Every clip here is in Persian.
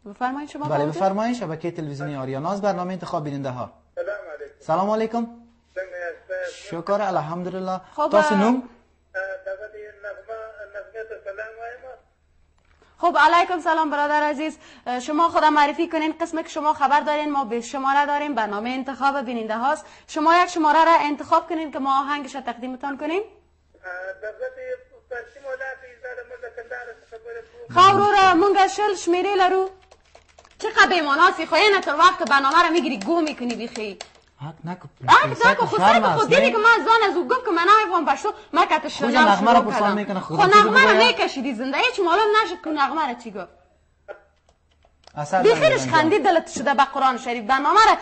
بفرمایید شما. بله بفرمایید. شبکه تلویزیونی آریاناز، برنامه انتخاب بیننده ها. سلام علیکم. سلام علیکم. شکر الحمدلله. تاسو نوم؟ خب علیکم سلام برادر عزیز، شما خودم معرفی کنین، قسمی که شما خبر دارین ما به شماره داریم، برنامه انتخاب بیننده هاست. شما یک شماره را انتخاب کنین که ما آهنگش را تقدیمتان کنیم. خاورو را مونگا شل شمیره لرو چقدر بیماناسی خواه تر وقت برنامه را میگیری گو میکنی بیخی نکو خود خود دیدی که من زان از او گفت که من نمیفهم پشتو من کت شنر نغمه را پرسان میکنه خود نغمه را میکشیدی زنده هیچ معلوم نشد که نغمه را چی گفت بیخیرش خندید دلت شده به قرآن شریف برنامه را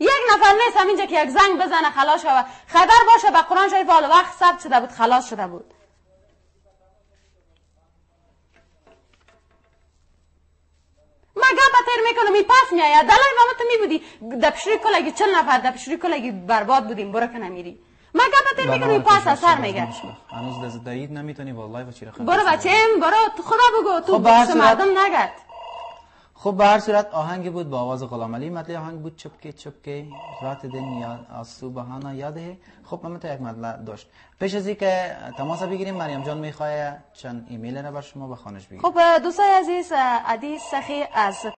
یک نفر نیست همینجا که یک زنگ بزنه خلاص شده خبر باشه به قرآن شریف حال وقت ثبت شده بود خلاص شده بود. ما گپ تر میکنم می پس میآید دلای ما تو میبودی دپشری کلگی 40 نفر دپشری کلگی برباد بودیم برو که نمیری ما گپ تر میکنم می پس اثر میگه هنوز دست دایید نمیتونی والله و چیره برو بچه‌م برو تو خدا بگو تو مردم نگرد. خب به هر صورت آهنگی بود با آواز غلامعلی، مطلع آهنگ بود چپکه چپکه رات دن یا صبحانه یاده. خب من تو یک مطلع داشت. پیش از اینکه تماس بگیریم مریم جان میخواد چند ایمیل را بر شما بخوانش بگیرم. خب دوستای عزیز عدی سخی از